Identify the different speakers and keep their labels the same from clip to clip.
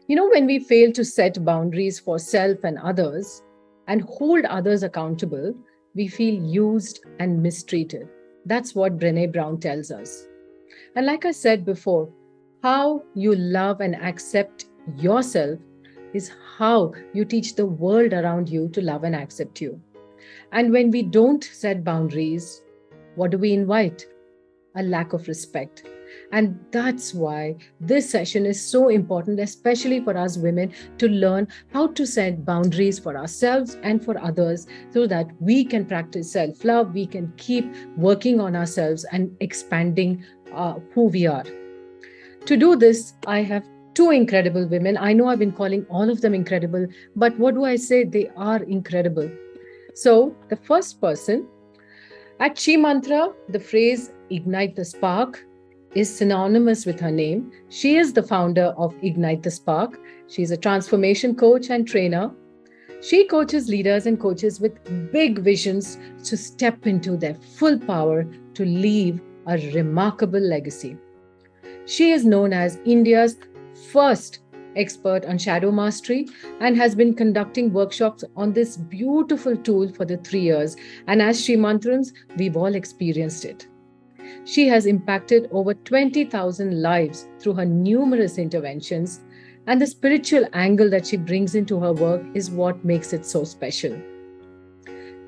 Speaker 1: When we fail to set boundaries for self and others and hold others accountable, we feel used and mistreated. That's what Brené Brown tells us. And like I said before, how you love and accept yourself is how you teach the world around you to love and accept you. And when we don't set boundaries, what do we invite? A lack of respect. And that's why this session is so important, especially for us women, to learn how to set boundaries for ourselves and for others so that we can practice self-love, we can keep working on ourselves and expanding who we are. To do this, I have two incredible women. I know I've been calling all of them incredible, but what do I say? They are incredible. So the first person, at SHEMantra, the phrase ignite the spark is synonymous with her name. She is the founder of Ignite the Spark. She's a transformation coach and trainer. She coaches leaders and coaches with big visions to step into their full power to leave a remarkable legacy. She is known as India's first expert on shadow mastery and has been conducting workshops on this beautiful tool for the 3 years. And as SHEMantrans, we've all experienced it. She has impacted over 20,000 lives through her numerous interventions, and the spiritual angle that she brings into her work is what makes it so special.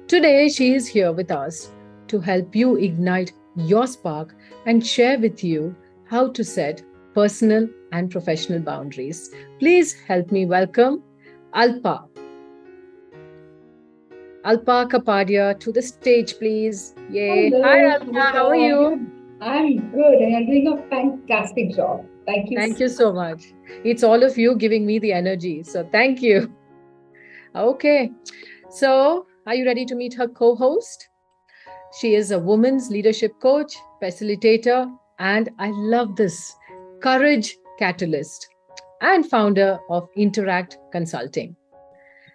Speaker 1: Today, she is here with us to help you ignite your spark and share with you how to set personal and professional boundaries. Please help me welcome Alpa Kapadia to the stage, please. Yay.
Speaker 2: Hello,
Speaker 1: Hi, Alpa. How are you?
Speaker 2: I'm good and you're doing a fantastic job. Thank you.
Speaker 1: Thank you so much. It's all of you giving me the energy. So thank you. Okay. So are you ready to meet her co-host? She is a women's leadership coach, facilitator, and I love this, courage catalyst, and founder of Interact Consulting.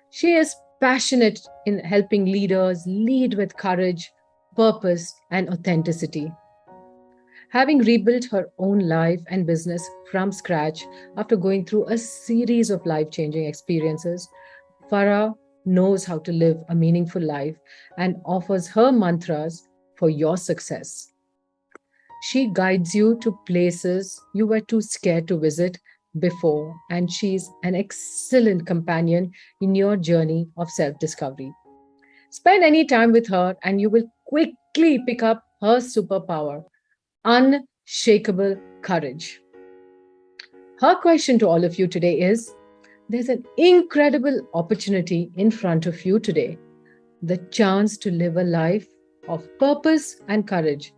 Speaker 1: She is passionate in helping leaders lead with courage, purpose, and authenticity. Having rebuilt her own life and business from scratch after going through a series of life-changing experiences, Farah knows how to live a meaningful life and offers her mantras for your success. She guides you to places you were too scared to visit before, and she's an excellent companion in your journey of self-discovery. Spend any time with her and you will quickly pick up her superpower, unshakable courage. Her question to all of you today is, there's an incredible opportunity in front of you today, the chance to live a life of purpose and courage.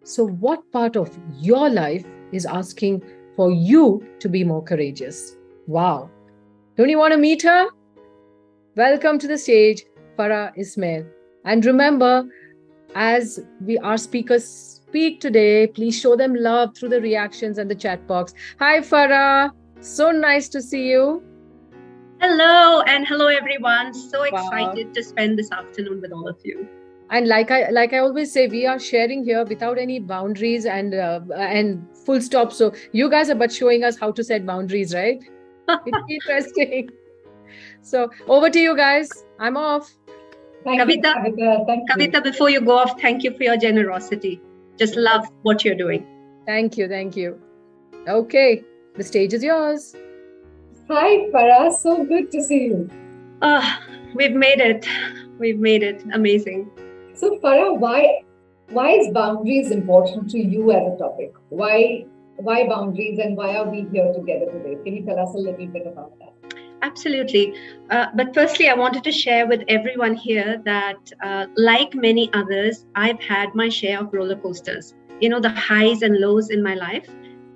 Speaker 1: So what part of your life is asking for you to be more courageous? Wow. Don't you want to meet her? Welcome to the stage, Farah Ismail. And remember, as our speakers speak today, please show them love through the reactions and the chat box. Hi, Farah. So nice to see you.
Speaker 3: Hello, and hello, everyone. So excited to spend this afternoon with all of you.
Speaker 1: And like I always say, we are sharing here without any boundaries and full stop. So you guys are but showing us how to set boundaries, right? It's interesting. So over to you guys. I'm off.
Speaker 3: Kavita, before you go off, thank you for your generosity. Just love what you're doing.
Speaker 1: Thank you. Okay, the stage is yours.
Speaker 2: Hi, Farah. So good to see you.
Speaker 3: We've made it. Amazing.
Speaker 2: So Farah, why is boundaries important to you as a topic? Why boundaries and why are we here together today? Can you tell us a little bit about that?
Speaker 3: Absolutely. But firstly, I wanted to share with everyone here that like many others, I've had my share of roller coasters. The highs and lows in my life,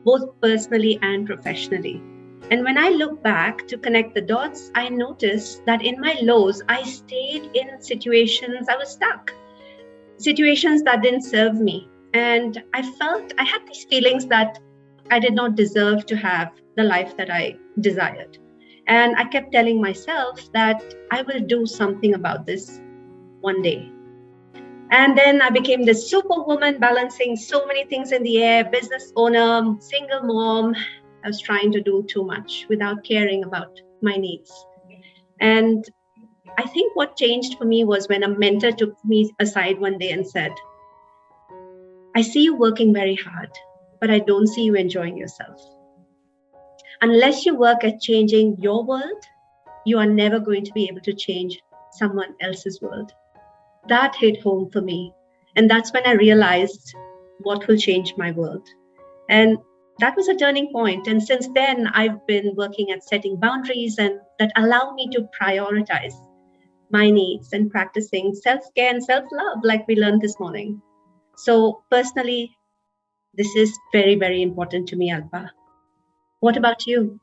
Speaker 3: both personally and professionally. And when I look back to connect the dots, I noticed that in my lows, I stayed in situations I was stuck, situations that didn't serve me. And I had these feelings that I did not deserve to have the life that I desired. And I kept telling myself that I will do something about this one day. And then I became this superwoman balancing so many things in the air, business owner, single mom, I was trying to do too much without caring about my needs. And I think what changed for me was when a mentor took me aside one day and said, I see you working very hard, but I don't see you enjoying yourself. Unless you work at changing your world, you are never going to be able to change someone else's world. That hit home for me. And that's when I realized what will change my world. And that was a turning point. And since then, I've been working at setting boundaries and that allow me to prioritize my needs and practicing self-care and self-love like we learned this morning. So personally, this is very, very important to me, Alpa. What about you?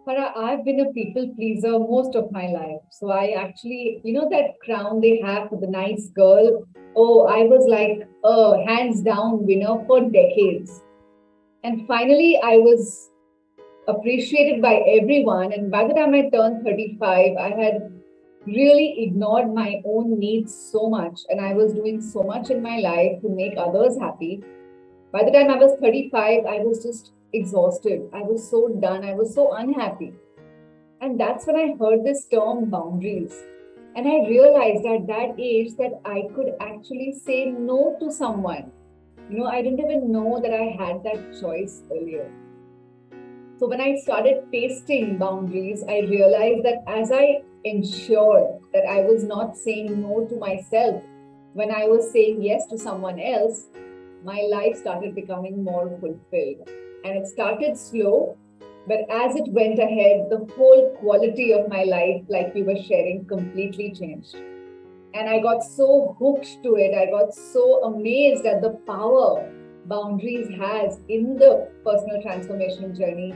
Speaker 2: Farah, I've been a people pleaser most of my life. So I actually, that crown they have for the nice girl. Oh, I was like a hands down winner for decades. And finally, I was appreciated by everyone. And by the time I turned 35, I had really ignored my own needs so much. And I was doing so much in my life to make others happy. By the time I was 35, I was just exhausted. I was so done. I was so unhappy. And that's when I heard this term boundaries. And I realized at that age that I could actually say no to someone. I didn't even know that I had that choice earlier. So when I started tasting boundaries, I realized that as I ensured that I was not saying no to myself, when I was saying yes to someone else, my life started becoming more fulfilled. And it started slow, but as it went ahead, the whole quality of my life, like you were sharing, completely changed. And I got so hooked to it. I got so amazed at the power boundaries has in the personal transformation journey.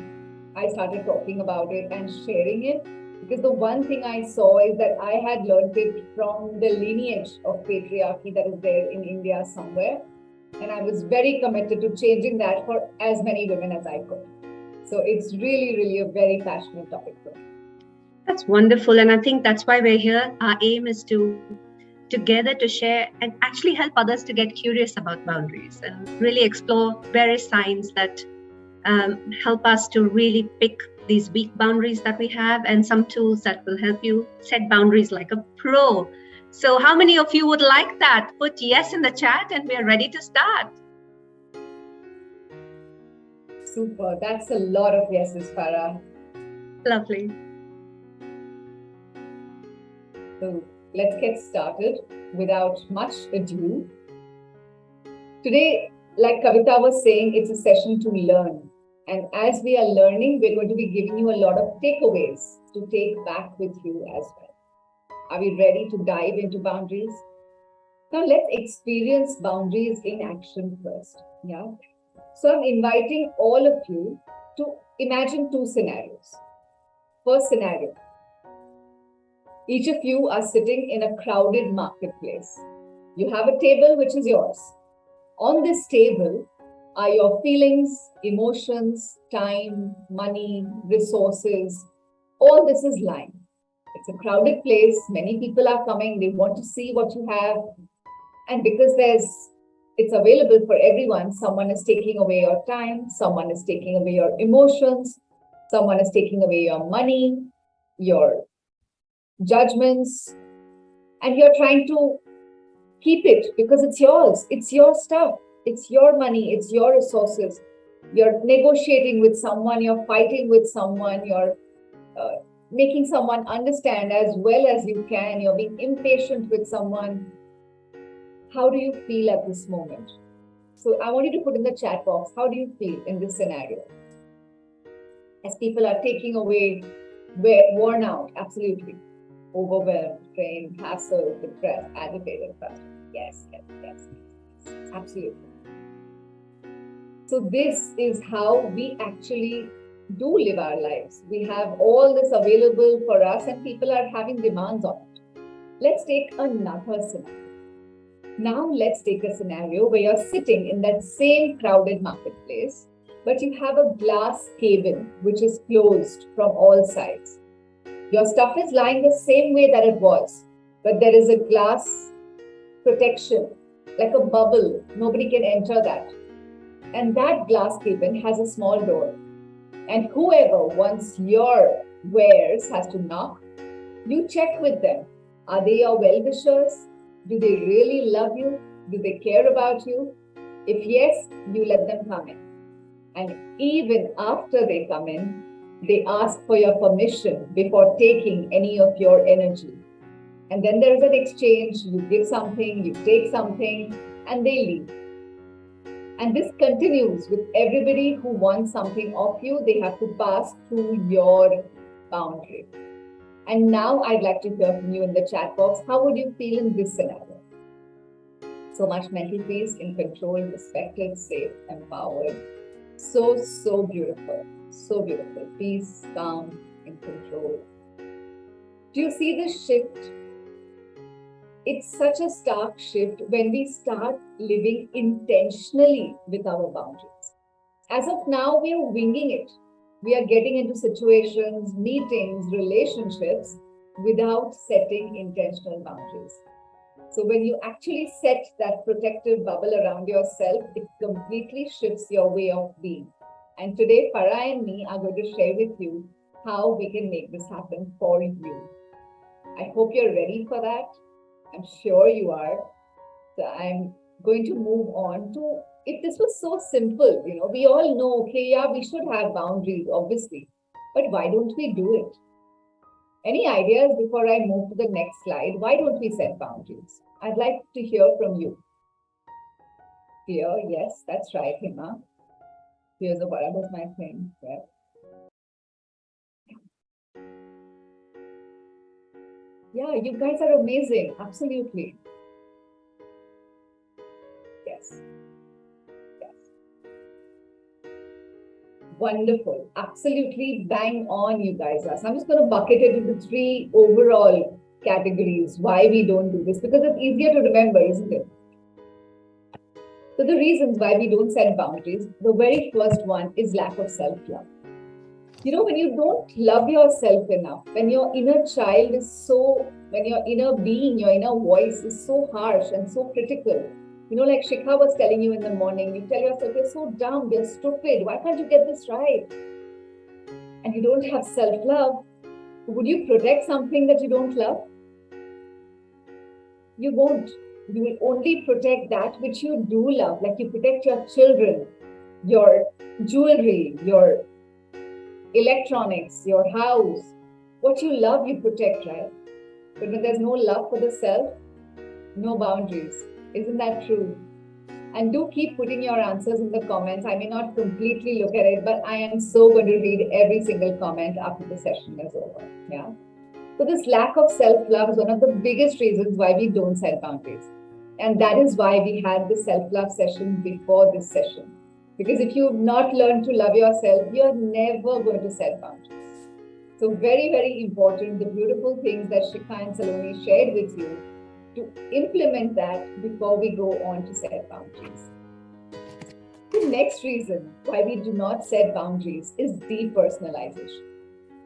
Speaker 2: I started talking about it and sharing it because the one thing I saw is that I had learned it from the lineage of patriarchy that is there in India somewhere. And I was very committed to changing that for as many women as I could. So it's really, really a very passionate topic for me.
Speaker 3: That's wonderful. And I think that's why we're here. Our aim is to together to share and actually help others to get curious about boundaries and really explore various signs that help us to really pick these weak boundaries that we have and some tools that will help you set boundaries like a pro. So how many of you would like that? Put yes in the chat and we are ready to start.
Speaker 2: Super. That's a lot of yeses, Farah.
Speaker 3: Lovely.
Speaker 2: So let's get started without much ado. Today, like Kavita was saying, it's a session to learn. And as we are learning, we're going to be giving you a lot of takeaways to take back with you as well. Are we ready to dive into boundaries? Now let's experience boundaries in action first. Yeah. So I'm inviting all of you to imagine two scenarios. First scenario. Each of you are sitting in a crowded marketplace. You have a table which is yours. On this table are your feelings, emotions, time, money, resources. All this is lying. It's a crowded place. Many people are coming. They want to see what you have. And because it's available for everyone, someone is taking away your time. Someone is taking away your emotions. Someone is taking away your money, your judgments. And you're trying to keep it because it's yours. It's your stuff. It's your money. It's your resources. You're negotiating with someone. You're fighting with someone. You're making someone understand as well as you can. You're being impatient with someone. How do you feel at this moment? So I want you to put in the chat box, how do you feel in this scenario? As people are taking away, worn out, absolutely. Overwhelmed, drained, hassled, depressed, agitated, frustrated. Yes, absolutely. So this is how we actually do live our lives. We have all this available for us and people are having demands on it. Let's take another scenario. Now let's take a scenario where you're sitting in that same crowded marketplace, but you have a glass cabin which is closed from all sides. Your stuff is lying the same way that it was, but there is a glass protection, like a bubble. Nobody can enter that. And that glass cabin has a small door. And whoever wants your wares has to knock. You check with them. Are they your well-wishers? Do they really love you? Do they care about you? If yes, you let them come in. And even after they come in, they ask for your permission before taking any of your energy. And then there's an exchange. You give something, you take something, and they leave. And this continues with everybody who wants something of you. They have to pass through your boundary. And now I'd like to hear from you in the chat box. How would you feel in this scenario? So much mental peace, in control, respected, safe, empowered. So, so beautiful. So beautiful. Peace, calm, in control. Do you see the shift? It's such a stark shift when we start living intentionally with our boundaries. As of now, we are winging it. We are getting into situations, meetings, relationships without setting intentional boundaries. So when you actually set that protective bubble around yourself, it completely shifts your way of being. And today, Farah and me are going to share with you how we can make this happen for you. I hope you're ready for that. I'm sure you are. So I'm going to move on to, if this was so simple, we all know, okay, yeah, we should have boundaries, obviously, but why don't we do it? Any ideas before I move to the next slide? Why don't we set boundaries? I'd like to hear from you. Here, yes, that's right, Hima. Here's what was my thing. Yeah. Yeah, you guys are amazing. Absolutely. Yes. Yes. Wonderful. Absolutely bang on, you guys are. So I'm just going to bucket it into 3 overall categories why we don't do this, because it's easier to remember, isn't it? So the reasons why we don't set boundaries, the very first one is lack of self-love. When you don't love yourself enough, when your inner child is when your inner being, your inner voice is so harsh and so critical, like Shikha was telling you in the morning, you tell yourself, you're so dumb, you're stupid, why can't you get this right? And you don't have self-love, would you protect something that you don't love? You won't. You will only protect that which you do love, like you protect your children, your jewelry, your electronics, your house. What you love, you protect, right? But when there's no love for the self, no boundaries. Isn't that true? And do keep putting your answers in the comments. I may not completely look at it, but I am so going to read every single comment after the session is over. Yeah. So this lack of self-love is one of the biggest reasons why we don't set boundaries. And that is why we had the self-love session before this session. Because if you've not learned to love yourself, you're never going to set boundaries. So very, very important, the beautiful things that Shikha and 𝗙𝗍 shared with you, to implement that before we go on to set boundaries. The next reason why we do not set boundaries is depersonalization.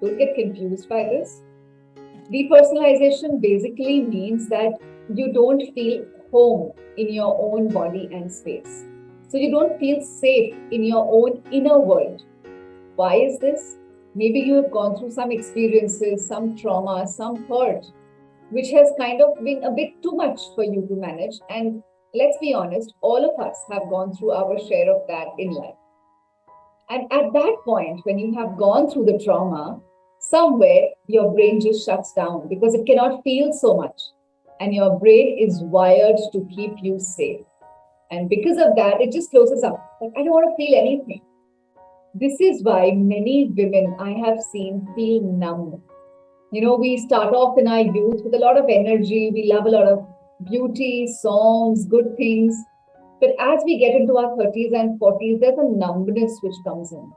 Speaker 2: Don't get confused by this. Depersonalization basically means that you don't feel home in your own body and space. So you don't feel safe in your own inner world. Why is this? Maybe you have gone through some experiences, some trauma, some hurt, which has kind of been a bit too much for you to manage. And let's be honest, all of us have gone through our share of that in life. And at that point, when you have gone through the trauma, somewhere your brain just shuts down because it cannot feel so much. And your brain is wired to keep you safe. And because of that, it just closes up. Like, I don't want to feel anything. This is why many women I have seen feel numb. We start off in our youth with a lot of energy. We love a lot of beauty, songs, good things. But as we get into our 30s and 40s, there's a numbness which comes in.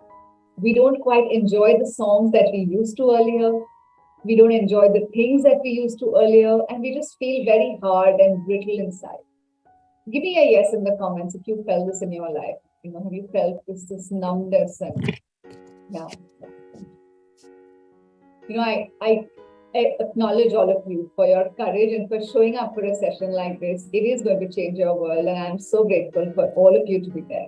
Speaker 2: We don't quite enjoy the songs that we used to earlier. We don't enjoy the things that we used to earlier. And we just feel very hard and brittle inside. Give me a yes in the comments if you felt this in your life. Have you felt this numbness? And yeah. I acknowledge all of you for your courage and for showing up for a session like this. It is going to change your world, and I'm so grateful for all of you to be there.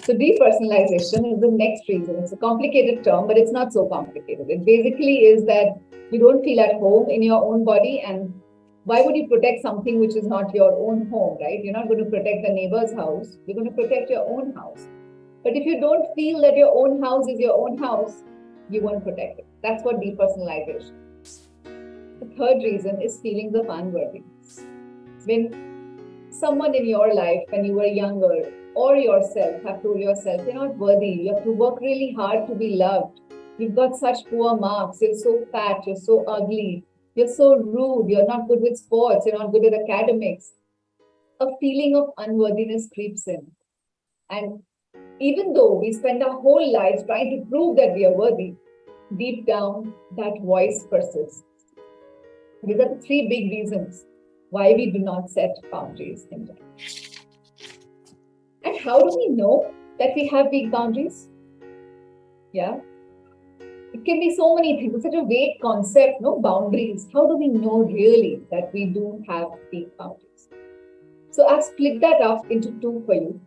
Speaker 2: So depersonalization is the next reason. It's a complicated term, but it's not so complicated. It basically is that you don't feel at home in your own body, and why would you protect something which is not your own home, right? You're not going to protect the neighbor's house. You're going to protect your own house. But if you don't feel that your own house is your own house, you won't protect it. That's what depersonalization is. The third reason is feelings of unworthiness. When someone in your life, when you were younger, or yourself have told yourself, you're not worthy, you have to work really hard to be loved. You've got such poor marks, you're so fat, you're so ugly, you're so rude, you're not good with sports, you're not good at academics. A feeling of unworthiness creeps in. And even though we spend our whole lives trying to prove that we are worthy, deep down, that voice persists. These are the three big reasons why we do not set boundaries in life. And how do we know that we have weak boundaries? Yeah. It can be so many things. It's such a vague concept, no boundaries. How do we know really that we do have weak boundaries? So I've split that up into two for you.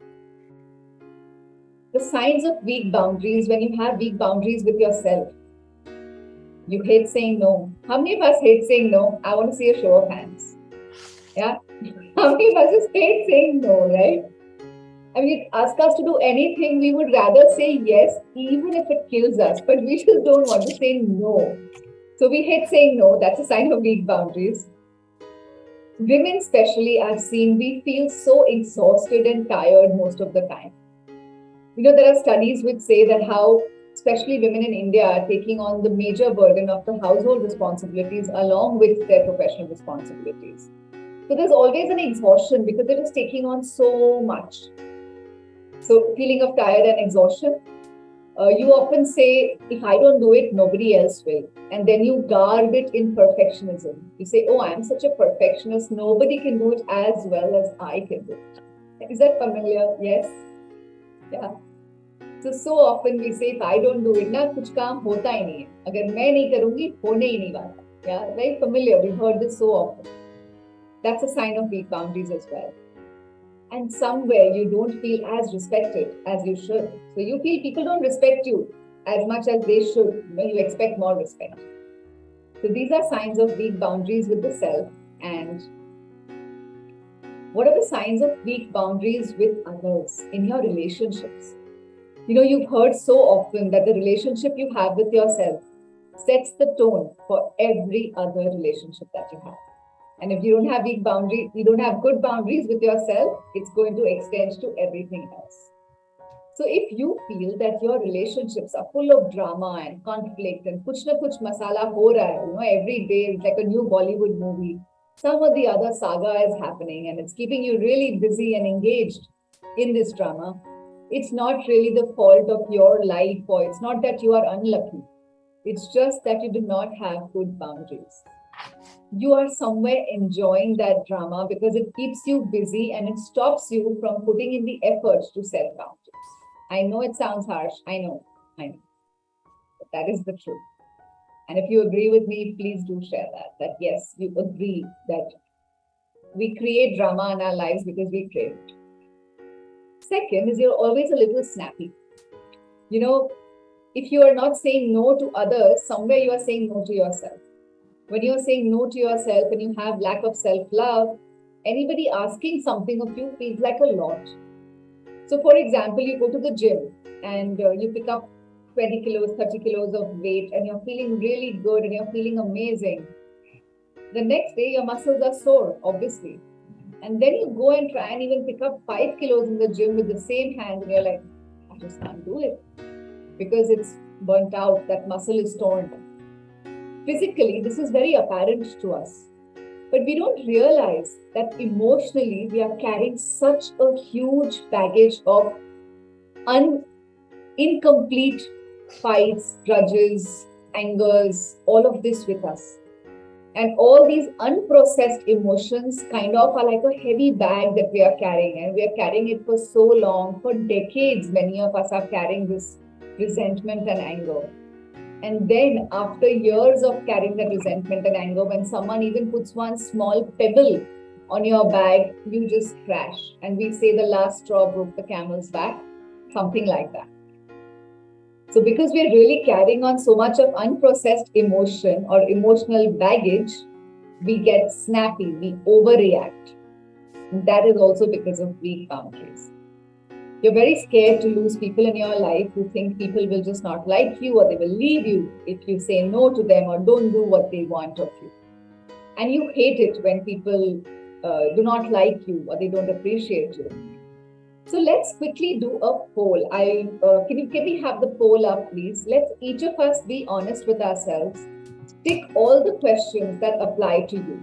Speaker 2: The signs of weak boundaries, when you have weak boundaries with yourself. You hate saying no. How many of us hate saying no? I want to see a show of hands. Yeah. How many of us just hate saying no, right? I mean, ask us to do anything, we would rather say yes, even if it kills us, but we just don't want to say no. So we hate saying no. That's a sign of weak boundaries. Women especially, I've seen, we feel so exhausted and tired most of the time. You know, there are studies which say that how, especially women in India, are taking on the major burden of the household responsibilities along with their professional responsibilities. So there's always an exhaustion because they're just taking on so much. So feeling of tired and exhaustion. You often say, if I don't do it, nobody else will. And then you guard it in perfectionism. You say, oh, I'm such a perfectionist. Nobody can do it as well as I can do it. Is that familiar? Yes. Yeah. So often we say, if I don't do it, na kuch kaam hota hi nahi hai. Agar main nahi karungi, hone hi nahi wala. Yeah, very familiar. We've heard this so often. That's a sign of weak boundaries as well. And somewhere you don't feel as respected as you should. So you feel people don't respect you as much as they should. You know, you expect more respect. So these are signs of weak boundaries with the self. And what are the signs of weak boundaries with others in your relationships? You know, you've heard so often that the relationship you have with yourself sets the tone for every other relationship that you have. And if you don't have weak boundaries, you don't have good boundaries with yourself, it's going to extend to everything else. So if you feel that your relationships are full of drama and conflict and kuch na kuch masala ho raha hai, you know, every day it's like a new Bollywood movie, some or the other saga is happening and it's keeping you really busy and engaged in this drama, it's not really the fault of your life, or it's not that you are unlucky. It's just that you do not have good boundaries. You are somewhere enjoying that drama because it keeps you busy and it stops you from putting in the effort to set boundaries. I know it sounds harsh. I know. But that is the truth. And if you agree with me, please do share that yes, you agree that we create drama in our lives because we crave it. Second is you're always a little snappy. You know, if you are not saying no to others, somewhere you are saying no to yourself. When you're saying no to yourself and you have lack of self-love, anybody asking something of you feels like a lot. So for example, you go to the gym and you pick up 20 kilos, 30 kilos of weight and you're feeling really good and you're feeling amazing. The next day, your muscles are sore, obviously. And then you go and try and even pick up 5 kilos in the gym with the same hand and you're like, I just can't do it because it's burnt out, that muscle is torn. Physically, this is very apparent to us, but we don't realize that emotionally we are carrying such a huge baggage of incomplete fights, grudges, angers, all of this with us. And all these unprocessed emotions kind of are like a heavy bag that we are carrying, and we are carrying it for so long, for decades. Many of us are carrying this resentment and anger. And then after years of carrying that resentment and anger, when someone even puts one small pebble on your bag, you just crash. And we say the last straw broke the camel's back. Something like that. So because we're really carrying on so much of unprocessed emotion or emotional baggage, we get snappy, we overreact. And that is also because of weak boundaries. You're very scared to lose people in your life who think people will just not like you or they will leave you if you say no to them or don't do what they want of you. And you hate it when people do not like you or they don't appreciate you. So let's quickly do a poll. Can we have the poll up, please? Let's each of us be honest with ourselves. Tick all the questions that apply to you.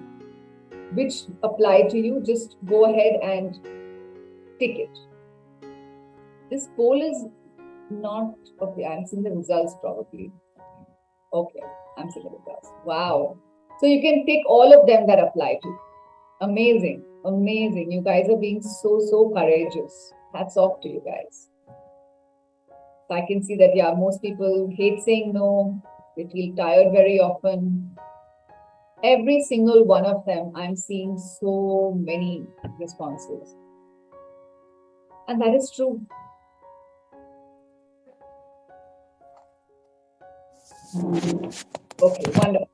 Speaker 2: Which apply to you, just go ahead and tick it. This poll is not, okay, I'm seeing the results probably. Okay, I'm seeing the results. Wow. So you can tick all of them that apply to you. Amazing, amazing. You guys are being so courageous. Hats off to you guys. So I can see that, yeah, most people hate saying no. They feel tired very often. Every single one of them, I'm seeing so many responses. And that is true. Okay, wonderful.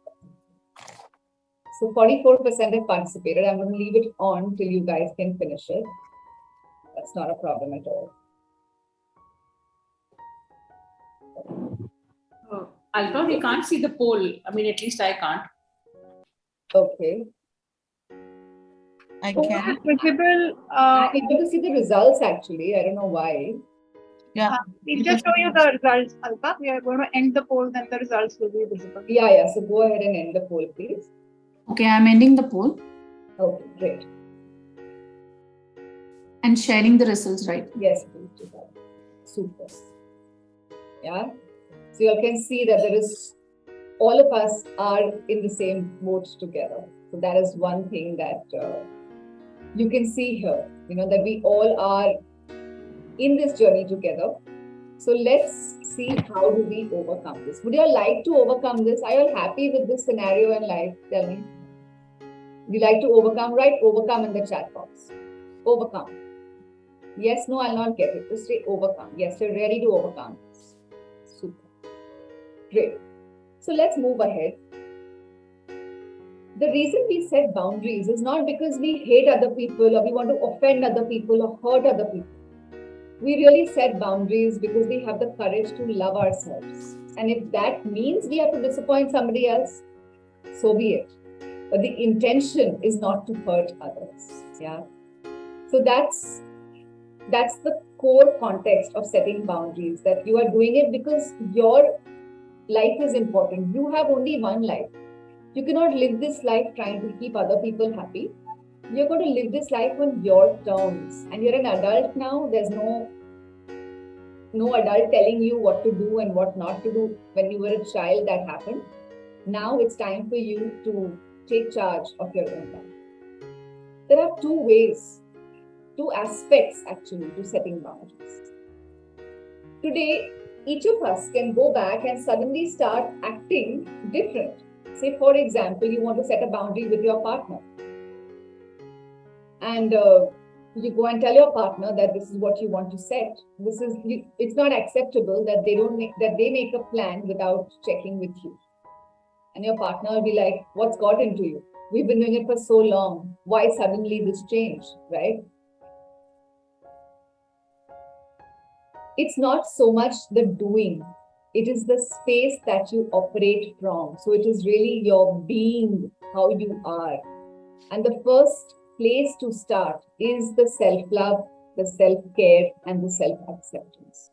Speaker 2: So 44% have participated. I'm going to leave it on till you guys can finish it. That's not a problem at all.
Speaker 4: Alpa, we can't see the poll. I mean, at least I can't.
Speaker 2: Okay.
Speaker 5: I can.
Speaker 4: Visible.
Speaker 2: I'm able to see the results actually. I don't know why.
Speaker 5: Yeah.
Speaker 4: We'll just show you the results, Alpa. We are going to end the poll, then the results will be visible.
Speaker 2: Yeah. So go ahead and end the poll, please.
Speaker 5: Okay, I'm ending the poll.
Speaker 2: Okay, great.
Speaker 5: And sharing the results, right?
Speaker 2: Yes, please do that. Super. Yeah. So you can see that all of us are in the same boat together. So that is one thing that you can see here, that we all are in this journey together. So let's see how do we overcome this. Would you all like to overcome this? Are you all happy with this scenario in life? Tell me. Would you like to overcome? Write overcome in the chat box. Overcome. Yes, no, I'll not get it. Just say overcome. Yes, you're ready to overcome this. Super. Great. So let's move ahead. The reason we set boundaries is not because we hate other people or we want to offend other people or hurt other people. We really set boundaries because we have the courage to love ourselves. And if that means we have to disappoint somebody else, so be it. But the intention is not to hurt others. Yeah. So that's the core context of setting boundaries, that you are doing it because your life is important. You have only one life. You cannot live this life trying to keep other people happy. You're going to live this life on your terms. And you're an adult now. There's no adult telling you what to do and what not to do. When you were a child, that happened. Now it's time for you to take charge of your own life. There are two aspects actually to setting boundaries. Today, each of us can go back and suddenly start acting different. Say, for example, you want to set a boundary with your partner. And you go and tell your partner that this is what you want to set. It's not acceptable that they make a plan without checking with you. And your partner will be like, what's got into you? We've been doing it for so long. Why suddenly this change, right? It's not so much the doing. It is the space that you operate from. So it is really your being, how you are. And the first place to start is the self-love, the self-care, and the self-acceptance.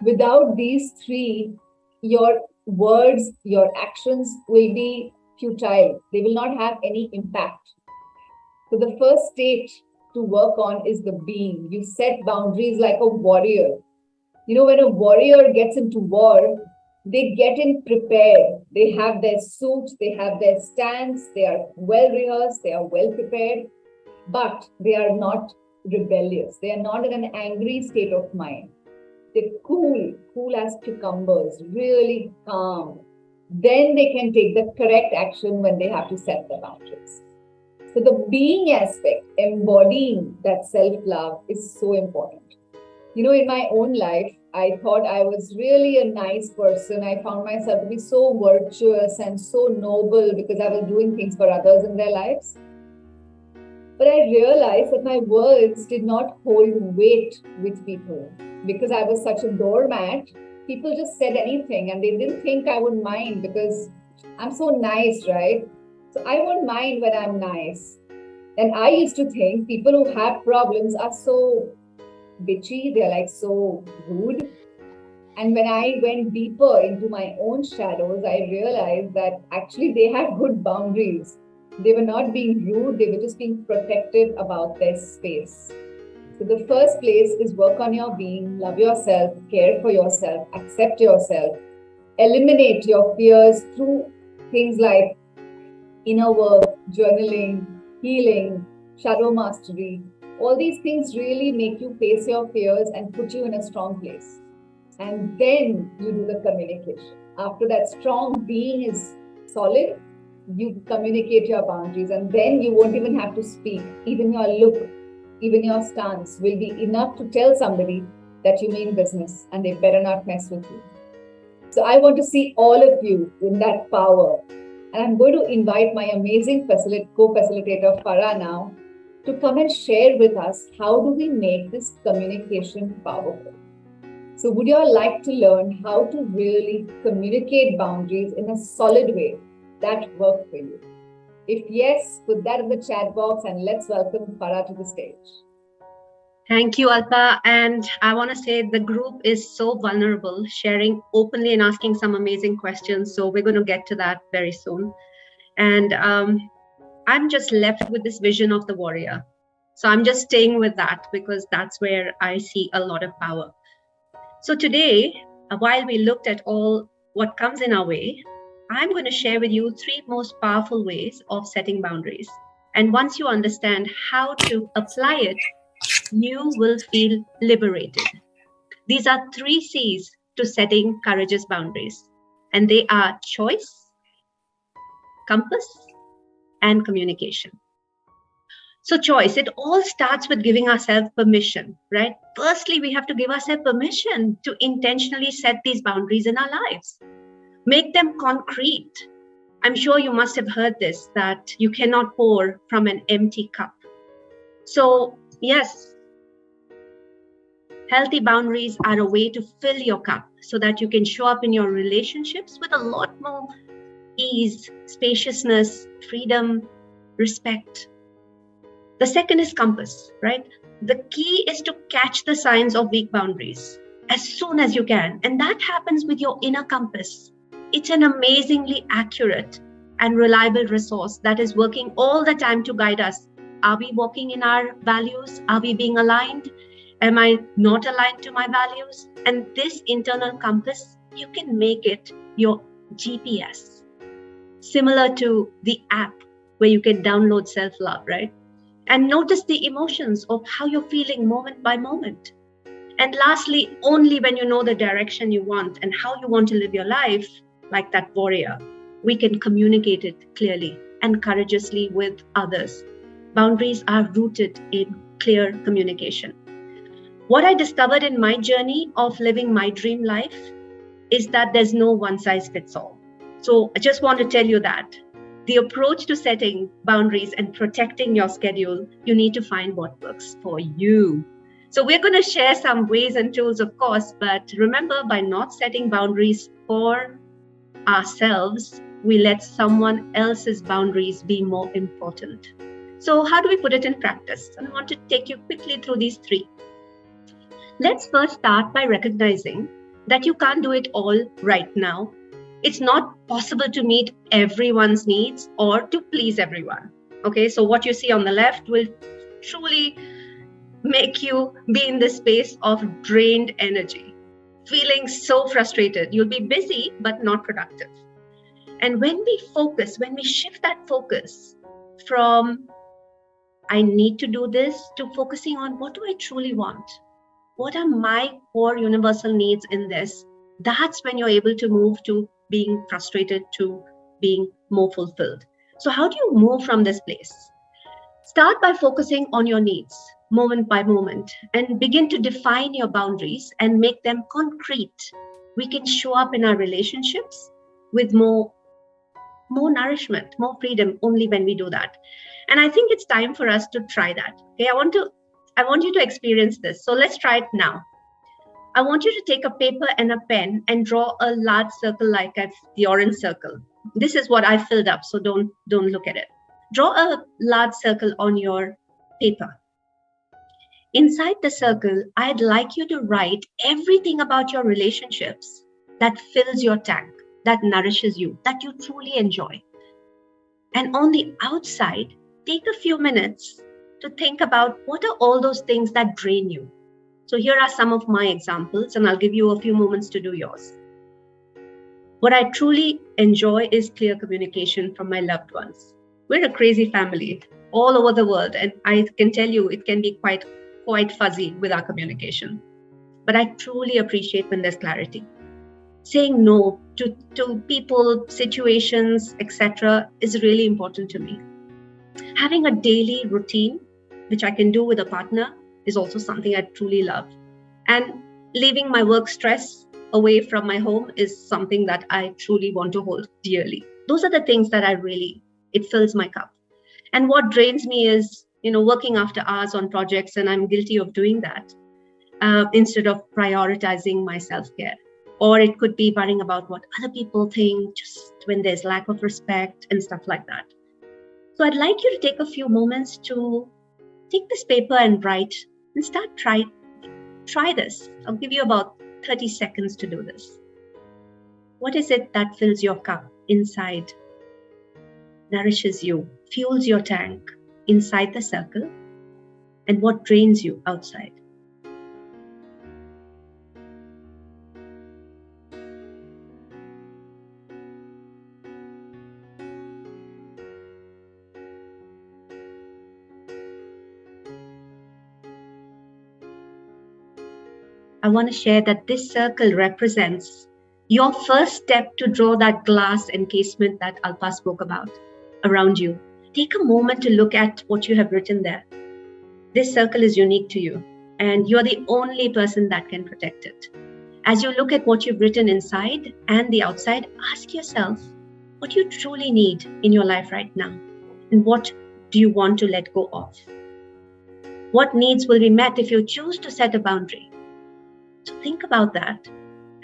Speaker 2: Without these three, your words, your actions will be futile. They will not have any impact. So the first stage to work on is the being. You set boundaries like a warrior. When a warrior gets into war, they get in prepared. They have their suits, they have their stance, they are well rehearsed, they are well prepared, but they are not rebellious. They are not in an angry state of mind. They're cool as cucumbers, really calm. Then they can take the correct action when they have to set the boundaries. So the being aspect, embodying that self-love is so important. In my own life, I thought I was really a nice person. I found myself to be so virtuous and so noble because I was doing things for others in their lives. But I realized that my words did not hold weight with people because I was such a doormat. People just said anything and they didn't think I would mind because I'm so nice, right? So I won't mind when I'm nice. And I used to think people who have problems are so bitchy, they're like so rude. And when I went deeper into my own shadows, I realized that actually they had good boundaries. They were not being rude, they were just being protective about their space. So the first place is work on your being, love yourself, care for yourself, accept yourself, eliminate your fears through things like inner work, journaling, healing, shadow mastery. All these things really make you face your fears and put you in a strong place. And then you do the communication. After that strong being is solid, you communicate your boundaries, and then you won't even have to speak. Even your look, even your stance will be enough to tell somebody that you mean business and they better not mess with you. So I want to see all of you in that power. And I'm going to invite my amazing co-facilitator, Farah, now to come and share with us how do we make this communication powerful. So would you all like to learn how to really communicate boundaries in a solid way that work for you? If yes, put that in the chat box and let's welcome Farah to the stage.
Speaker 3: Thank you, Alpa. And I want to say the group is so vulnerable, sharing openly and asking some amazing questions. So we're going to get to that very soon. And I'm just left with this vision of the warrior. So I'm just staying with that because that's where I see a lot of power. So today, while we looked at all what comes in our way, I'm going to share with you 3 most powerful ways of setting boundaries. And once you understand how to apply it, you will feel liberated. These are 3 C's to setting courageous boundaries. And they are choice, compass, and communication. So choice, it all starts with giving ourselves permission, right? Firstly, we have to give ourselves permission to intentionally set these boundaries in our lives. Make them concrete. I'm sure you must have heard this, that you cannot pour from an empty cup. So yes, healthy boundaries are a way to fill your cup so that you can show up in your relationships with a lot more ease, spaciousness, freedom, respect. The second is compass, right? The key is to catch the signs of weak boundaries as soon as you can. And that happens with your inner compass. It's an amazingly accurate and reliable resource that is working all the time to guide us. Are we walking in our values? Are we being aligned? Am I not aligned to my values? And this internal compass, you can make it your GPS. Similar to the app where you can download self-love, right? And notice the emotions of how you're feeling moment by moment. And lastly, only when you know the direction you want and how you want to live your life, like that warrior, we can communicate it clearly and courageously with others. Boundaries are rooted in clear communication. What I discovered in my journey of living my dream life is that there's no one size fits all. So I just want to tell you that the approach to setting boundaries and protecting your schedule, you need to find what works for you. So we're going to share some ways and tools, of course, but remember, by not setting boundaries for ourselves, we let someone else's boundaries be more important. So how do we put it in practice? I want to take you quickly through these 3. Let's first start by recognizing that you can't do it all right now. It's not possible to meet everyone's needs or to please everyone. Okay, so what you see on the left will truly make you be in this space of drained energy, feeling so frustrated. You'll be busy, but not productive. And when we shift that focus from I need to do this to focusing on what do I truly want? What are my core universal needs in this? That's when you're able to move to being frustrated to being more fulfilled. So how do you move from this place? Start by focusing on your needs. moment by moment, and begin to define your boundaries and make them concrete, we can show up in our relationships with more nourishment, more freedom, only when we do that. And I think it's time for us to try that. Okay, I want you to experience this. So let's try it now. I want you to take a paper and a pen and draw a large circle like the orange circle. This is what I filled up, so don't look at it. Draw a large circle on your paper. Inside the circle, I'd like you to write everything about your relationships that fills your tank, that nourishes you, that you truly enjoy. And on the outside, take a few minutes to think about what are all those things that drain you. So here are some of my examples, and I'll give you a few moments to do yours. What I truly enjoy is clear communication from my loved ones. We're a crazy family all over the world, and I can tell you it can be quite fuzzy with our communication. But I truly appreciate when there's clarity. Saying no to people, situations, etc. is really important to me. Having a daily routine, which I can do with a partner, is also something I truly love. And leaving my work stress away from my home is something that I truly want to hold dearly. Those are the things that it fills my cup. And what drains me is, working after hours on projects, and I'm guilty of doing that instead of prioritizing my self-care. Or it could be worrying about what other people think, just when there's lack of respect and stuff like that. So I'd like you to take a few moments to take this paper and write and try this. I'll give you about 30 seconds to do this. What is it that fills your cup inside, nourishes you, fuels your tank inside the circle, and what drains you outside? I want to share that this circle represents your first step to draw that glass encasement that Alpa spoke about around you. Take a moment to look at what you have written there. This circle is unique to you, and you're the only person that can protect it. As you look at what you've written inside and the outside, ask yourself what you truly need in your life right now, and what do you want to let go of? What needs will be met if you choose to set a boundary? So think about that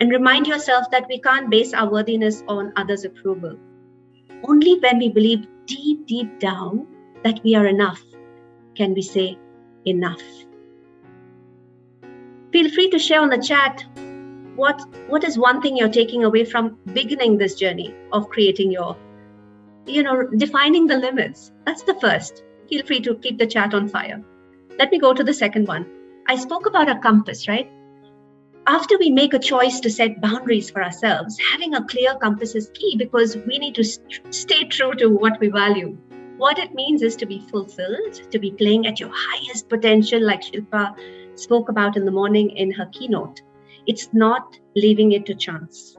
Speaker 3: and remind yourself that we can't base our worthiness on others' approval. Only when we believe deep down that we are enough can we say enough. Feel free to share on the chat what is one thing you're taking away from beginning this journey of creating your, defining the limits. That's the first. Feel free to keep the chat on fire. Let me go to the second one. I spoke about a compass, right? After we make a choice to set boundaries for ourselves, having a clear compass is key because we need to stay true to what we value. What it means is to be fulfilled, to be playing at your highest potential, like Shilpa spoke about in the morning in her keynote. It's not leaving it to chance.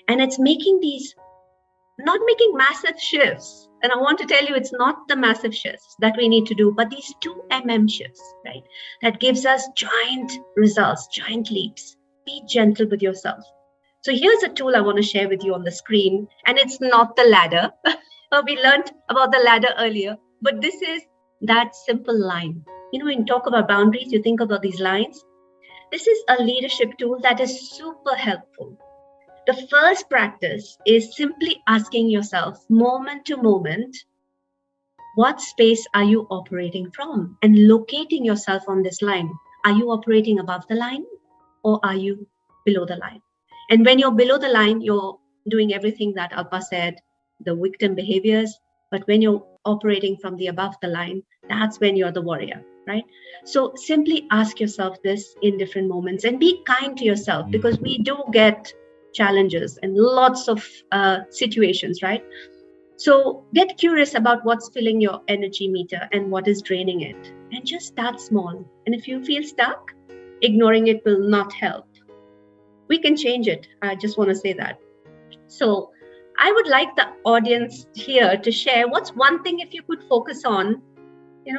Speaker 3: And it's not making massive shifts. And I want to tell you, it's not the massive shifts that we need to do, but these 2 shifts, right? That gives us giant results, giant leaps. Be gentle with yourself. So here's a tool I want to share with you on the screen. And it's not the ladder. We learned about the ladder earlier, but this is that simple line. When you talk about boundaries, you think about these lines. This is a leadership tool that is super helpful. The first practice is simply asking yourself, moment to moment, what space are you operating from? And locating yourself on this line. Are you operating above the line or are you below the line? And when you're below the line, you're doing everything that Alpa said, the victim behaviors. But when you're operating from the above the line, that's when you're the warrior, right? So simply ask yourself this in different moments and be kind to yourself, because we do get challenges and lots of situations, right? So get curious about what's filling your energy meter and what is draining it, and just start small. And if you feel stuck, ignoring it will not help. We can change it. I just want to say that. So I would like the audience here to share what's one thing, if you could focus on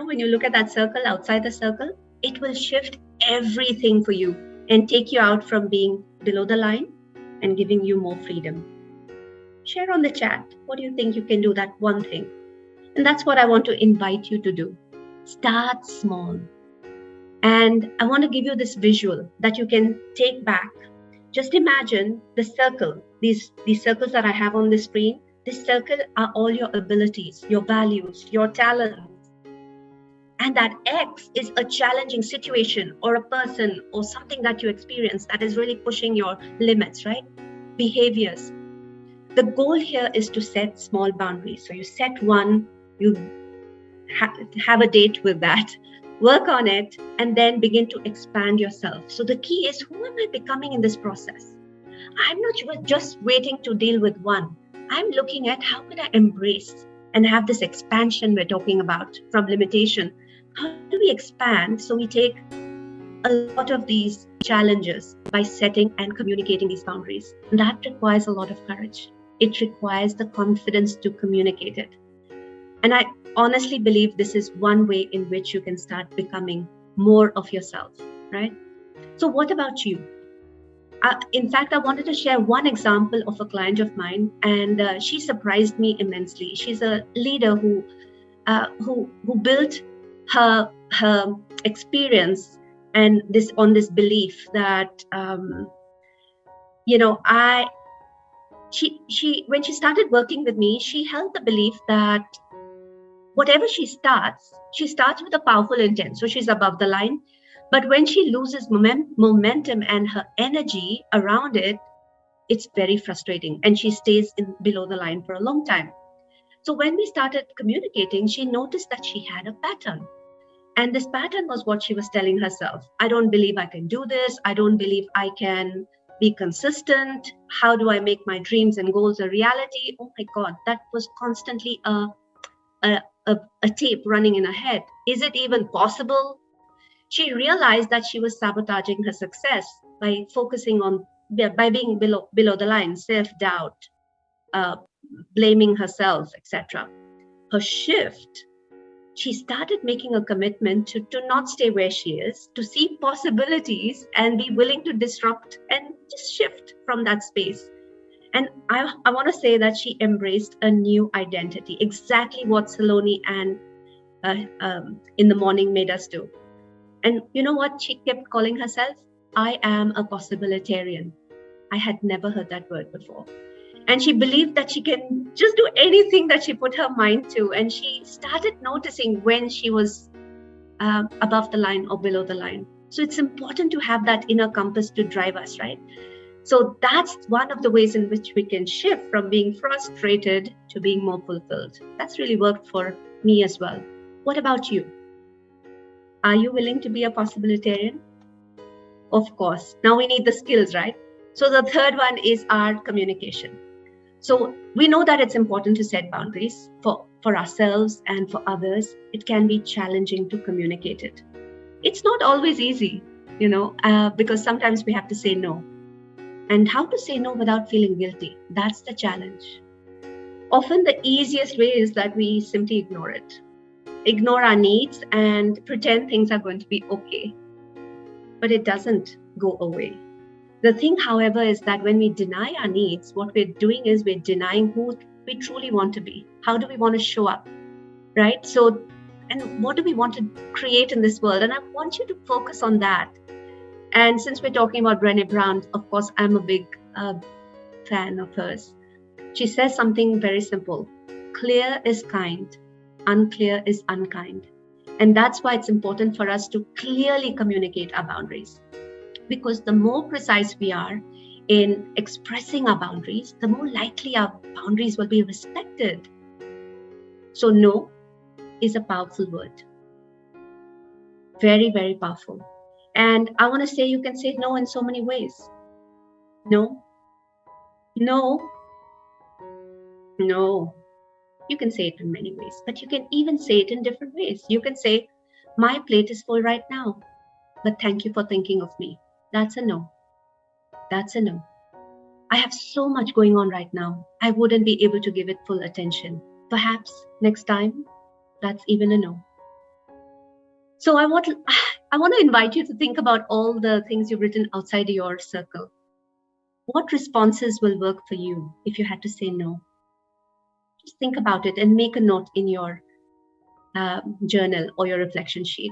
Speaker 3: when you look at that circle outside the circle, it will shift everything for you and take you out from being below the line and giving you more freedom. Share on the chat. What do you think you can do, that one thing? And that's what I want to invite you to do. Start small. And I want to give you this visual that you can take back. Just imagine the circle, these circles that I have on the screen. This circle are all your abilities, your values, your talents. And that X is a challenging situation or a person or something that you experience that is really pushing your limits, right? Behaviors. The goal here is to set small boundaries. So you set one, you have a date with that, work on it, and then begin to expand yourself. So the key is, who am I becoming in this process? I'm not just waiting to deal with one. I'm looking at how can I embrace and have this expansion we're talking about from limitation. How do we expand so we take a lot of these challenges by setting and communicating these boundaries? And that requires a lot of courage. It requires the confidence to communicate it. And I honestly believe this is one way in which you can start becoming more of yourself, right? So what about you? In fact, I wanted to share one example of a client of mine, and she surprised me immensely. She's a leader who built her experience and on this belief that she when she started working with me, she held the belief that whatever she starts with a powerful intent. So she's above the line. But when she loses momentum and her energy around it, it's very frustrating. And she stays below the line for a long time. So when we started communicating, she noticed that she had a pattern. And this pattern was what she was telling herself. I don't believe I can do this. I don't believe I can be consistent. How do I make my dreams and goals a reality? Oh my God, that was constantly a tape running in her head. Is it even possible? She realized that she was sabotaging her success by being below the line, self-doubt, blaming herself, etc. Her shift, she started making a commitment to not stay where she is, to see possibilities and be willing to disrupt and just shift from that space. And I want to say that she embraced a new identity, exactly what 𝗙lie and in the morning made us do. And you know what she kept calling herself? I am a possibilitarian. I had never heard that word before. And she believed that she can just do anything that she put her mind to. And she started noticing when she was above the line or below the line. So it's important to have that inner compass to drive us, right? So that's one of the ways in which we can shift from being frustrated to being more fulfilled. That's really worked for me as well. What about you? Are you willing to be a possibilitarian? Of course. Now we need the skills, right? So the third one is our communication. So we know that it's important to set boundaries for ourselves and for others. It can be challenging to communicate it. It's not always easy, because sometimes we have to say no. And how to say no without feeling guilty? That's the challenge. Often the easiest way is that we simply ignore it. Ignore our needs and pretend things are going to be okay. But it doesn't go away. The thing, however, is that when we deny our needs, what we're doing is we're denying who we truly want to be. How do we want to show up, right? So, and what do we want to create in this world? And I want you to focus on that. And since we're talking about Brené Brown, of course, I'm a big fan of hers. She says something very simple. Clear is kind. Unclear is unkind. And that's why it's important for us to clearly communicate our boundaries. Because the more precise we are in expressing our boundaries, the more likely our boundaries will be respected. So no is a powerful word. Very, very powerful. And I want to say you can say no in so many ways. No. No. No. You can say it in many ways, but you can even say it in different ways. You can say, my plate is full right now, but thank you for thinking of me. That's a no. That's a no. I have so much going on right now. I wouldn't be able to give it full attention. Perhaps next time, that's even a no. So I want to invite you to think about all the things you've written outside your circle. What responses will work for you if you had to say no? Just think about it and make a note in your journal or your reflection sheet.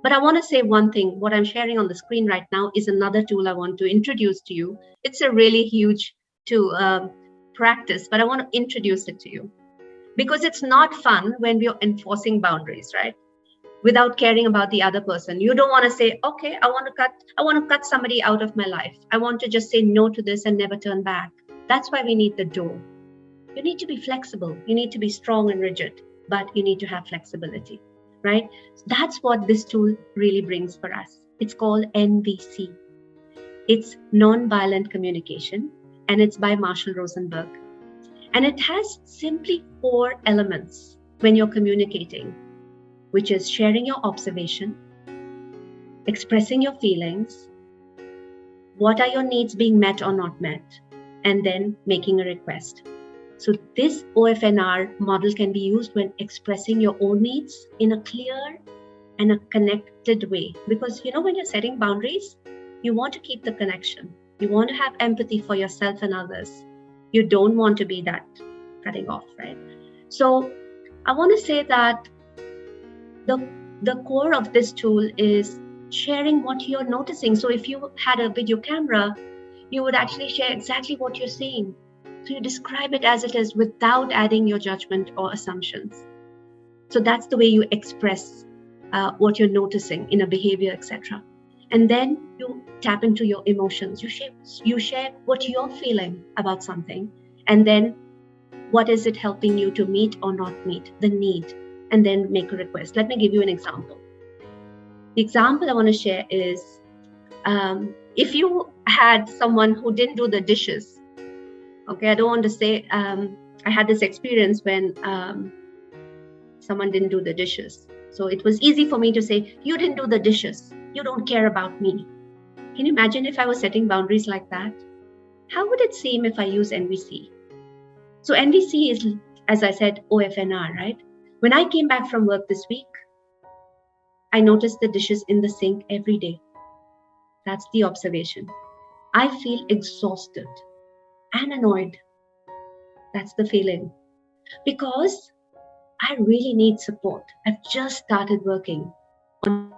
Speaker 3: But I want to say one thing. What I'm sharing on the screen right now is another tool I want to introduce to you. It's a really huge to practice, but I want to introduce it to you because it's not fun when we're enforcing boundaries, right? Without caring about the other person. You don't want to say, okay, I want to cut somebody out of my life. I want to just say no to this and never turn back. That's why we need the door. You need to be flexible. You need to be strong and rigid, but you need to have flexibility, right? That's what this tool really brings for us. It's called NVC. It's nonviolent communication, and it's by Marshall Rosenberg. And it has simply 4 elements when you're communicating, which is sharing your observation, expressing your feelings, what are your needs being met or not met, and then making a request. So this OFNR model can be used when expressing your own needs in a clear and a connected way. Because when you're setting boundaries, you want to keep the connection. You want to have empathy for yourself and others. You don't want to be that cutting off, right? So I want to say that the core of this tool is sharing what you're noticing. So if you had a video camera, you would actually share exactly what you're seeing. So you describe it as it is without adding your judgment or assumptions. So that's the way you express what you're noticing in a behavior, etc. And then you tap into your emotions. You share what you're feeling about something, and then what is it helping you to meet or not meet the need, and then make a request. Let me give you an example. The example I want to share is if you had someone who didn't do the dishes. Okay, I don't want to say I had this experience when someone didn't do the dishes. So it was easy for me to say, you didn't do the dishes. You don't care about me. Can you imagine if I was setting boundaries like that? How would it seem if I use NVC? So NVC is, as I said, OFNR, right? When I came back from work this week, I noticed the dishes in the sink every day. That's the observation. I feel exhausted and annoyed. That's the feeling. Because I really need support. I've just started working on.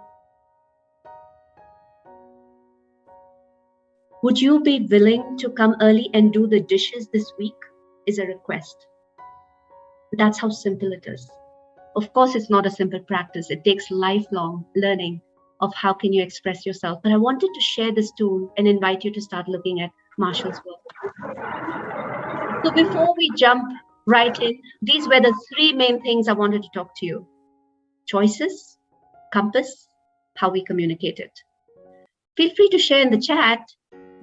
Speaker 3: Would you be willing to come early and do the dishes this week? Is a request. That's how simple it is. Of course, it's not a simple practice. It takes lifelong learning of how can you express yourself. But I wanted to share this tool and invite you to start looking at Marshall's work. So before we jump right in, these were the 3 main things I wanted to talk to you. Choices, compass, how we communicate it. Feel free to share in the chat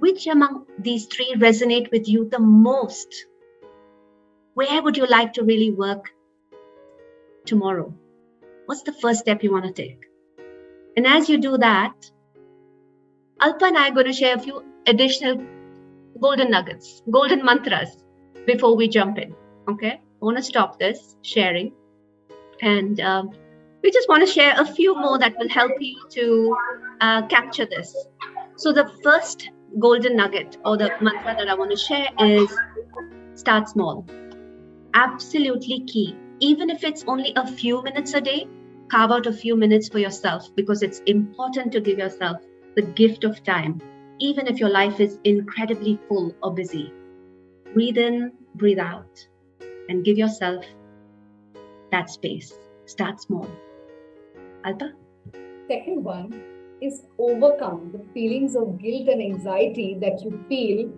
Speaker 3: which among these 3 resonate with you the most. Where would you like to really work tomorrow? What's the first step you want to take? And as you do that, Alpa and I are going to share a few additional golden nuggets, golden mantras before we jump in. Okay? I want to stop this sharing. And we just want to share a few more that will help you to capture this. So the first golden nugget or the mantra that I want to share is start small. Absolutely key. Even if it's only a few minutes a day, carve out a few minutes for yourself, because it's important to give yourself the gift of time, even if your life is incredibly full or busy. Breathe in, breathe out, and give yourself that space. Start small. Alpa?
Speaker 2: Second one is overcome the feelings of guilt and anxiety that you feel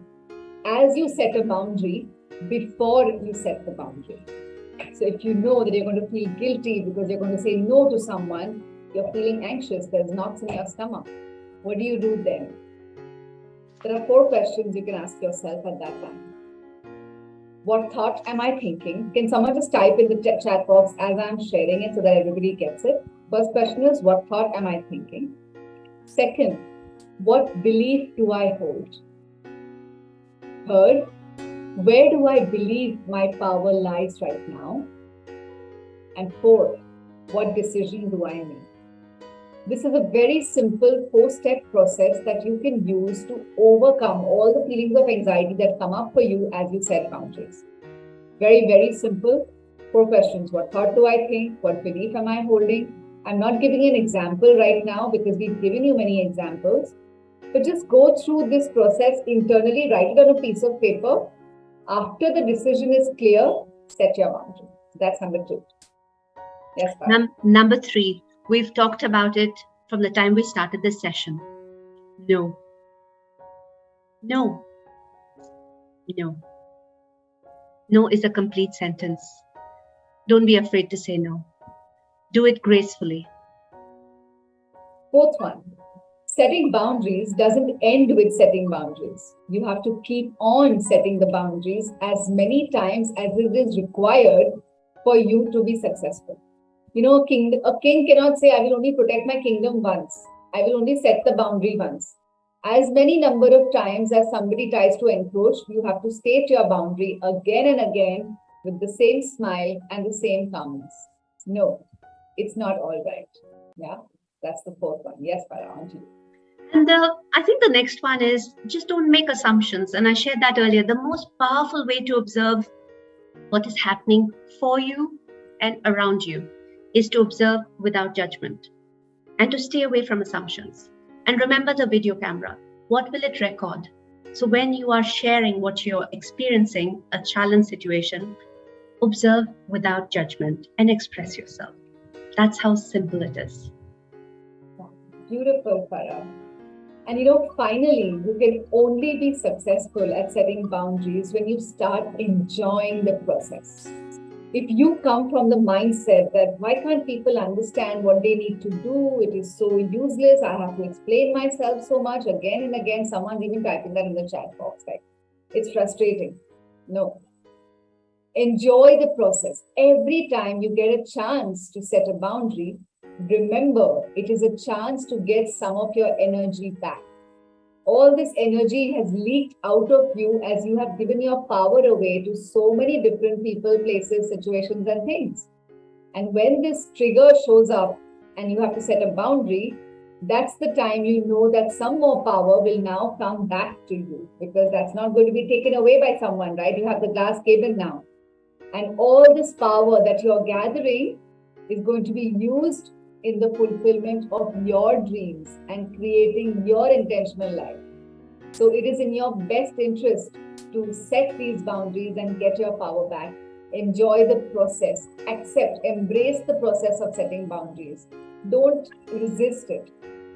Speaker 2: as you set a boundary before you set the boundary. So if you know that you're going to feel guilty because you're going to say no to someone, you're feeling anxious, there's knots in your stomach. What do you do then? There are 4 questions you can ask yourself at that time. What thought am I thinking? Can someone just type in the chat box as I'm sharing it so that everybody gets it? First question is, what thought am I thinking? Second, what belief do I hold? Third, where do I believe my power lies right now? And fourth, what decision do I make? This is a very simple 4-step process that you can use to overcome all the feelings of anxiety that come up for you as you set boundaries. Very, very simple. 4 questions. What thought do I think? What belief am I holding? I'm not giving an example right now because we've given you many examples. But just go through this process internally, write it on a piece of paper. After the decision is clear, set your boundary. That's number 2. Yes,
Speaker 3: Number 3, we've talked about it from the time we started this session. No. No. No. No is a complete sentence. Don't be afraid to say no. Do it gracefully.
Speaker 2: 4th one. Setting boundaries doesn't end with setting boundaries. You have to keep on setting the boundaries as many times as it is required for you to be successful. You know, a king cannot say, I will only protect my kingdom once. I will only set the boundary once. As many number of times as somebody tries to encroach, you have to state your boundary again and again with the same smile and the same calmness. No, it's not all right. Yeah, that's the 4th one. Yes, Farah, on to you.
Speaker 3: And I think the next one is just don't make assumptions. And I shared that earlier. The most powerful way to observe what is happening for you and around you is to observe without judgment and to stay away from assumptions. And remember the video camera. What will it record? So when you are sharing what you're experiencing, a challenge situation, observe without judgment and express yourself. That's how simple it is.
Speaker 2: Beautiful, Farah. And you know, finally, you can only be successful at setting boundaries when you start enjoying the process. If you come from the mindset that why can't people understand what they need to do? It is so useless. I have to explain myself so much again and again. Someone's even typing that in the chat box. Like, it's frustrating. No. Enjoy the process. Every time you get a chance to set a boundary, remember, it is a chance to get some of your energy back. All this energy has leaked out of you as you have given your power away to so many different people, places, situations, and things. And when this trigger shows up and you have to set a boundary, that's the time you know that some more power will now come back to you, because that's not going to be taken away by someone, right? You have the glass cable now. And all this power that you're gathering is going to be used in the fulfillment of your dreams and creating your intentional life. So it is in your best interest to set these boundaries and get your power back. Enjoy the process. Accept, embrace the process of setting boundaries. Don't resist it.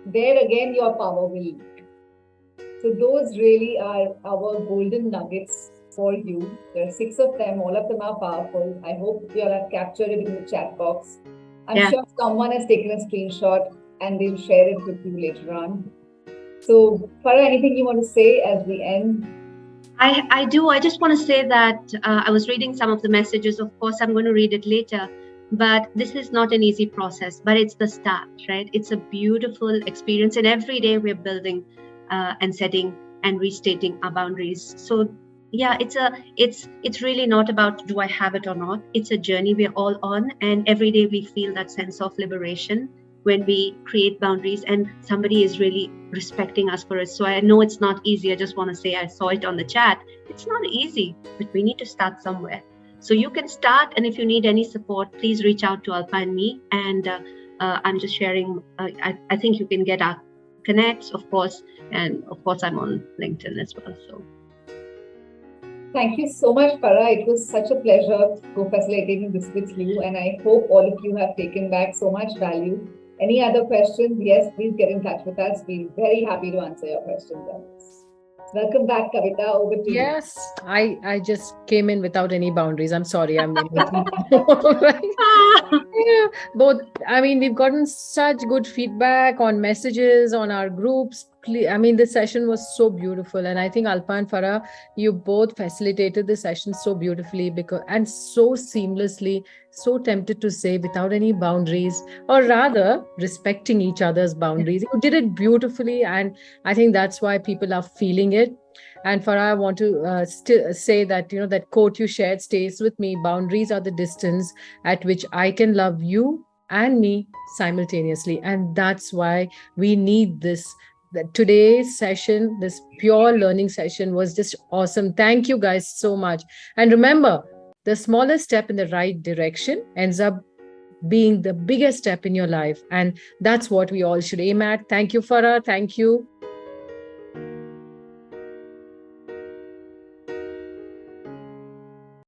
Speaker 2: There again, your power will leak. So those really are our golden nuggets for you. There are 6 of them. All of them are powerful. I hope you all have captured it in the chat box. I'm sure someone has taken a screenshot and they'll share it with you later on. So, Farah, anything you want to say as we end?
Speaker 3: I do. I just want to say that I was reading some of the messages. Of course, I'm going to read it later. But this is not an easy process, but it's the start, right? It's a beautiful experience. And every day we're building and setting and restating our boundaries. So yeah, it's really not about do I have it or not. It's a journey we're all on, and every day we feel that sense of liberation when we create boundaries and somebody is really respecting us for it. So I know it's not easy. I just want to say, I saw it on the chat. It's not easy, but we need to start somewhere. So you can start, and if you need any support, please reach out to Alpa and me. And I'm just sharing. I think you can get our connects, of course, and of course I'm on LinkedIn as well. So.
Speaker 2: Thank you so much, Farah. It was such a pleasure co-facilitating this with you, and I hope all of you have taken back so much value. Any other questions? Yes, please get in touch with us. We're very happy to answer your questions on this. Welcome back, Kavita. Over to you.
Speaker 1: Yes, I just came in without any boundaries. I'm sorry. I'm yeah, both. I mean, we've gotten such good feedback on messages, on our groups. I mean, the session was so beautiful. And I think Alpa and Farah, you both facilitated the session so beautifully and so seamlessly, so tempted to say without any boundaries, or rather respecting each other's boundaries. You did it beautifully. And I think that's why people are feeling it. And Farah, I want to still say that, that quote you shared stays with me. Boundaries are the distance at which I can love you and me simultaneously. And that's why we need this. Today's session, this pure learning session, was just awesome. Thank you guys so much. And remember, the smallest step in the right direction ends up being the biggest step in your life. And that's what we all should aim at. Thank you, Farah. Thank you.